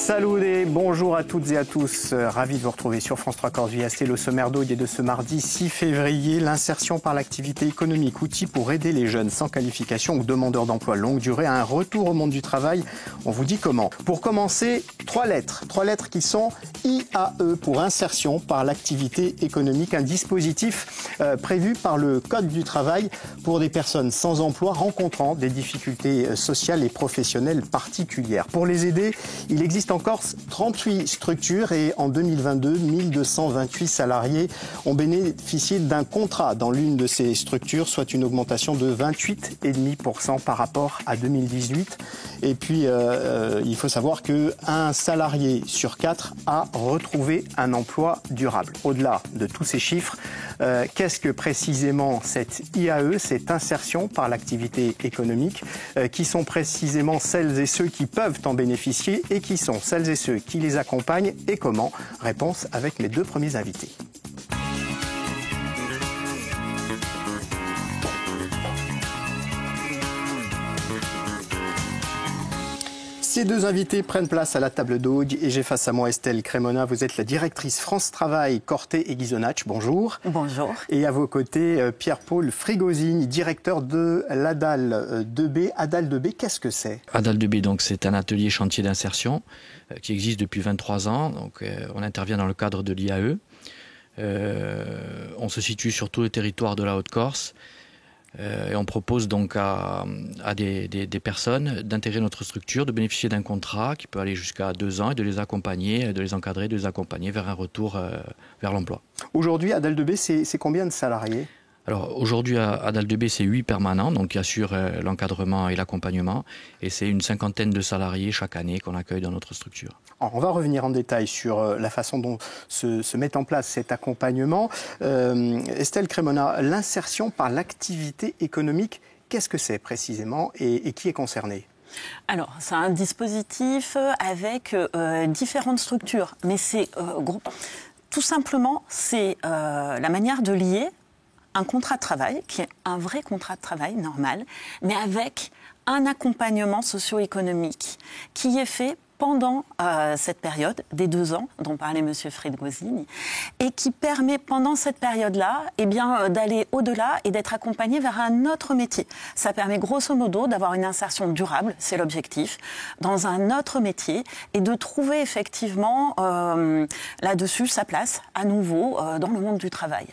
Salut et bonjour à toutes et à tous. Ravi de vous retrouver sur France 3 Corse Via. C'est le sommaire d'audio de ce mardi 6 février. L'insertion par l'activité économique, outil pour aider les jeunes sans qualification ou demandeurs d'emploi longue durée à un retour au monde du travail. On vous dit comment. Pour commencer, trois lettres qui sont IAE pour insertion par l'activité économique, un dispositif prévu par le Code du travail pour des personnes sans emploi rencontrant des difficultés sociales et professionnelles particulières. Pour les aider, il existe en Corse 38 structures et en 2022, 1228 salariés ont bénéficié d'un contrat dans l'une de ces structures, soit une augmentation de 28,5% par rapport à 2018. Et puis, il faut savoir qu'un salarié sur 4 a retrouvé un emploi durable. Au-delà de tous ces chiffres, qu'est-ce que précisément cette IAE, cette insertion par l'activité économique, qui sont précisément celles et ceux qui peuvent en bénéficier et qui sont celles et ceux qui les accompagnent et comment? Réponse avec mes deux premiers invités. Ces deux invités prennent place à la table d'hôte et j'ai face à moi Estelle Cremona. Vous êtes la directrice France Travail, Corté et Ghisonacci. Bonjour. Bonjour. Et à vos côtés, Pierre-Paul Frigosini, directeur de l'ADAL 2B. ADAL 2B, qu'est-ce que c'est? ADAL 2B, donc, c'est un atelier chantier d'insertion qui existe depuis 23 ans. Donc, on intervient dans le cadre de l'IAE. On se situe sur tout le territoire de la Haute-Corse. Et on propose donc à des personnes d'intégrer notre structure, de bénéficier d'un contrat qui peut aller jusqu'à 2 ans et de les accompagner, de les encadrer, de les accompagner vers un retour vers l'emploi. Aujourd'hui, ADAL 2B, c'est combien de salariés? Alors aujourd'hui, à ADAL 2B, c'est 8 permanents, donc qui assurent l'encadrement et l'accompagnement. Et c'est une 50aine de salariés chaque année qu'on accueille dans notre structure. Alors, on va revenir en détail sur la façon dont se met en place cet accompagnement. Estelle Cremona, l'insertion par l'activité économique, qu'est-ce que c'est précisément et qui est concerné? Alors, c'est un dispositif avec différentes structures, mais c'est tout simplement c'est la manière de lier un contrat de travail, qui est un vrai contrat de travail normal, mais avec un accompagnement socio-économique qui est fait pendant cette période des 2 ans dont parlait M. Frigosini et qui permet pendant cette période-là d'aller au-delà et d'être accompagné vers un autre métier. Ça permet grosso modo d'avoir une insertion durable, c'est l'objectif, dans un autre métier et de trouver effectivement là-dessus sa place à nouveau dans le monde du travail.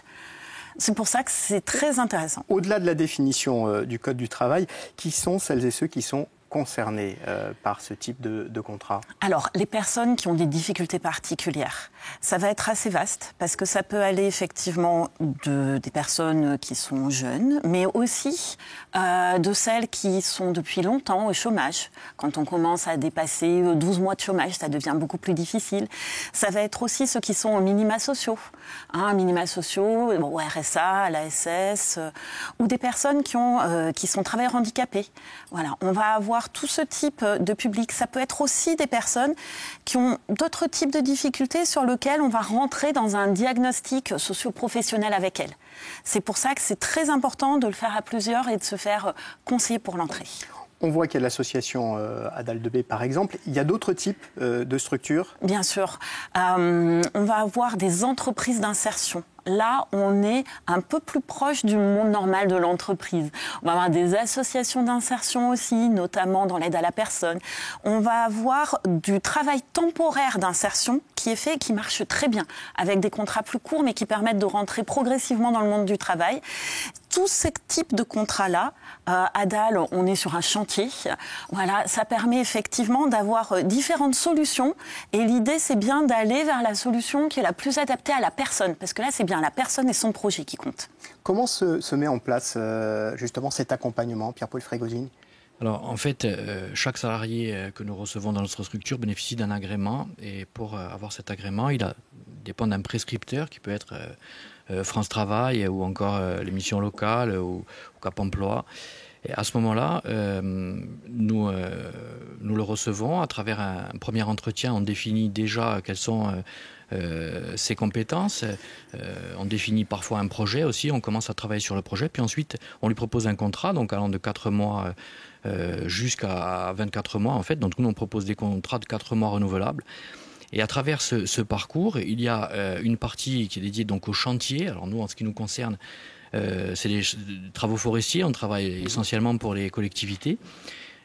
C'est pour ça que c'est très intéressant. Au-delà de la définition du Code du travail, qui sont celles et ceux qui sont concernés par ce type de contrat? Alors, les personnes qui ont des difficultés particulières, ça va être assez vaste parce que ça peut aller effectivement des personnes qui sont jeunes, mais aussi de celles qui sont depuis longtemps au chômage. Quand on commence à dépasser 12 mois de chômage, ça devient beaucoup plus difficile. Ça va être aussi ceux qui sont aux minima sociaux, minima sociaux, au RSA, à l'ASS, ou des personnes qui sont travailleurs handicapés. Voilà, on va avoir tout ce type de public. Ça peut être aussi des personnes qui ont d'autres types de difficultés sur lesquelles on va rentrer dans un diagnostic socio-professionnel avec elles. C'est pour ça que c'est très important de le faire à plusieurs et de se faire conseiller pour l'entrée. On voit qu'il y a l'association ADAL 2B par exemple. Il y a d'autres types de structures? Bien sûr. On va avoir des entreprises d'insertion. Là, on est un peu plus proche du monde normal de l'entreprise. On va avoir des associations d'insertion aussi, notamment dans l'aide à la personne. On va avoir du travail temporaire d'insertion qui est fait et qui marche très bien, avec des contrats plus courts, mais qui permettent de rentrer progressivement dans le monde du travail. Tous ces types de contrats-là, ADAL, on est sur un chantier. Voilà, ça permet effectivement d'avoir différentes solutions. Et l'idée, c'est bien d'aller vers la solution qui est la plus adaptée à la personne. Parce que là, c'est bien la personne et son projet qui comptent. Comment se met en place justement cet accompagnement, Pierre-Paul Frigosini? Alors, en fait, chaque salarié que nous recevons dans notre structure bénéficie d'un agrément. Et pour avoir cet agrément, il dépend d'un prescripteur qui peut être France Travail ou encore les missions locales ou Cap Emploi. Et à ce moment-là, nous le recevons à travers un premier entretien. On définit déjà quelles sont ses compétences. On définit parfois un projet aussi. On commence à travailler sur le projet. Puis ensuite, on lui propose un contrat, donc allant de 4 mois jusqu'à 24 mois en fait. Donc nous, on propose des contrats de 4 mois renouvelables. Et à travers ce parcours, il y a une partie qui est dédiée donc au chantier. Alors nous, en ce qui nous concerne, c'est les travaux forestiers. On travaille essentiellement pour les collectivités.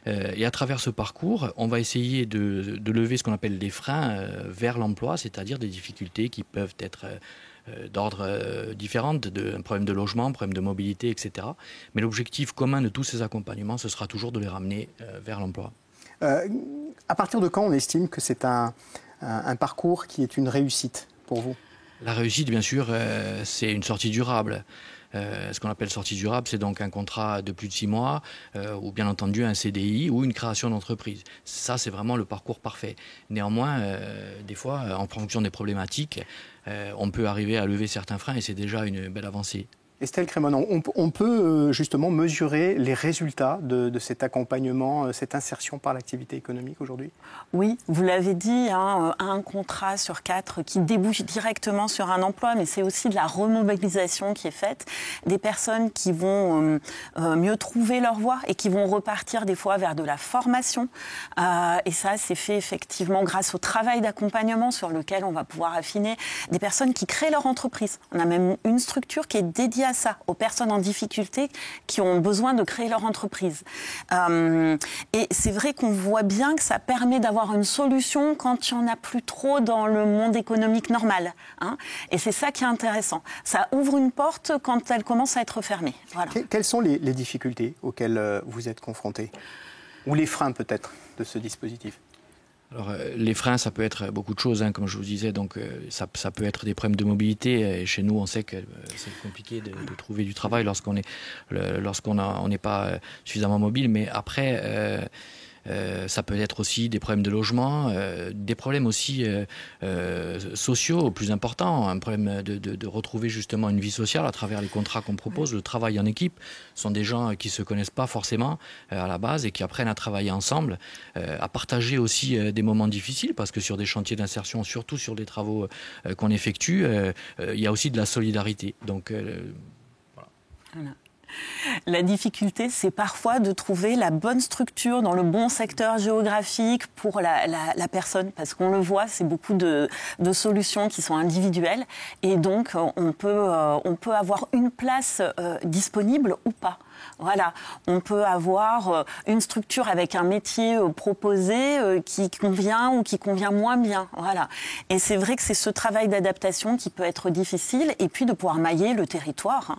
Et à travers ce parcours, on va essayer de lever ce qu'on appelle les freins vers l'emploi, c'est-à-dire des difficultés qui peuvent être d'ordre différent, un problème de logement, un problème de mobilité, etc. Mais l'objectif commun de tous ces accompagnements, ce sera toujours de les ramener vers l'emploi. À partir de quand on estime que c'est un parcours qui est une réussite pour vous? La réussite, bien sûr, c'est une sortie durable. Ce qu'on appelle sortie durable, c'est donc un contrat de plus de 6 mois, ou bien entendu un CDI ou une création d'entreprise. Ça, c'est vraiment le parcours parfait. Néanmoins, des fois, en fonction des problématiques, on peut arriver à lever certains freins et c'est déjà une belle avancée. Estelle Crémona, on peut justement mesurer les résultats de cet accompagnement, cette insertion par l'activité économique aujourd'hui? Oui, vous l'avez dit, un contrat sur 4 qui débouche directement sur un emploi, mais c'est aussi de la remobilisation qui est faite, des personnes qui vont mieux trouver leur voie et qui vont repartir des fois vers de la formation. Et ça, c'est fait effectivement grâce au travail d'accompagnement sur lequel on va pouvoir affiner des personnes qui créent leur entreprise. On a même une structure qui est dédiée à ça, aux personnes en difficulté qui ont besoin de créer leur entreprise. Et c'est vrai qu'on voit bien que ça permet d'avoir une solution quand il n'y en a plus trop dans le monde économique normal. Et c'est ça qui est intéressant. Ça ouvre une porte quand elle commence à être fermée. Voilà. Quelles sont les difficultés auxquelles vous êtes confrontés? Ou les freins peut-être de ce dispositif? Alors, les freins, ça peut être beaucoup de choses, comme je vous disais. Donc, ça peut être des problèmes de mobilité. Et chez nous, on sait que c'est compliqué de trouver du travail lorsqu'on n'est pas suffisamment mobile. Mais après, ça peut être aussi des problèmes de logement, des problèmes aussi sociaux plus importants, un problème de retrouver justement une vie sociale à travers les contrats qu'on propose. Le travail en équipe sont des gens qui ne se connaissent pas forcément à la base et qui apprennent à travailler ensemble, à partager aussi des moments difficiles, parce que sur des chantiers d'insertion, surtout sur des travaux qu'on effectue, il y a aussi de la solidarité. Donc, voilà. La difficulté, c'est parfois de trouver la bonne structure dans le bon secteur géographique pour la personne, parce qu'on le voit, c'est beaucoup de solutions qui sont individuelles, et donc on peut avoir une place disponible ou pas. Voilà, on peut avoir une structure avec un métier proposé qui convient ou qui convient moins bien. Voilà. Et c'est vrai que c'est ce travail d'adaptation qui peut être difficile, et puis de pouvoir mailler le territoire.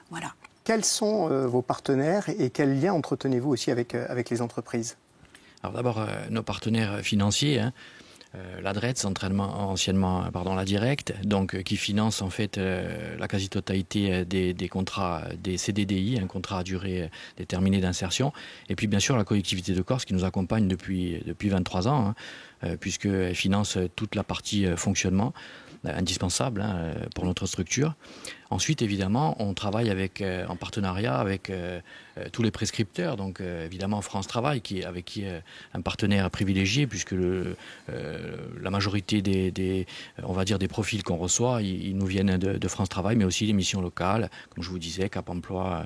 Voilà. Quels sont vos partenaires et quels liens entretenez-vous aussi avec les entreprises? Alors d'abord, nos partenaires financiers, la DRETS, anciennement la Direct, donc qui finance en fait la quasi-totalité des contrats, des CDDI, un contrat à durée déterminée d'insertion, et puis bien sûr la collectivité de Corse qui nous accompagne depuis 23 ans, puisqu'elle finance toute la partie fonctionnement indispensable pour notre structure. Ensuite, évidemment, on travaille en partenariat avec tous les prescripteurs. Donc, évidemment, France Travail, avec qui est un partenaire privilégié, puisque la majorité des profils qu'on reçoit, ils nous viennent de France Travail, mais aussi les missions locales, comme je vous disais, Cap Emploi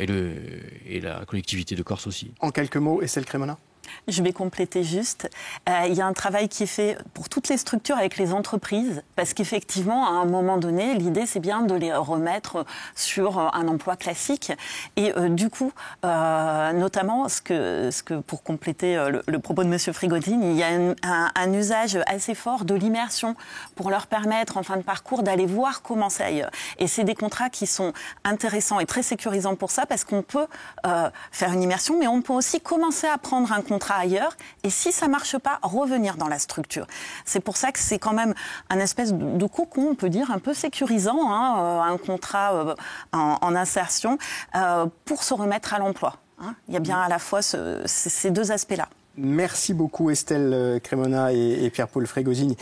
et la collectivité de Corse aussi. En quelques mots, Estelle Crémona? Je vais compléter juste. Il y a un travail qui est fait pour toutes les structures avec les entreprises, parce qu'effectivement, à un moment donné, l'idée, c'est bien de les remettre sur un emploi classique. Et du coup, notamment, pour compléter le propos de M. Frigosini, il y a un usage assez fort de l'immersion pour leur permettre, en fin de parcours, d'aller voir comment c'est ailleurs. Et c'est des contrats qui sont intéressants et très sécurisants pour ça, parce qu'on peut faire une immersion, mais on peut aussi commencer à prendre un contrat ailleurs, et si ça ne marche pas, revenir dans la structure. C'est pour ça que c'est quand même un espèce de cocon, on peut dire, un peu sécurisant, un contrat en insertion, pour se remettre à l'emploi. Il y a bien à la fois ces deux aspects-là. Merci beaucoup Estelle Crémona et Pierre-Paul Frigosini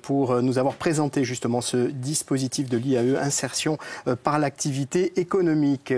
pour nous avoir présenté justement ce dispositif de l'IAE, insertion par l'activité économique.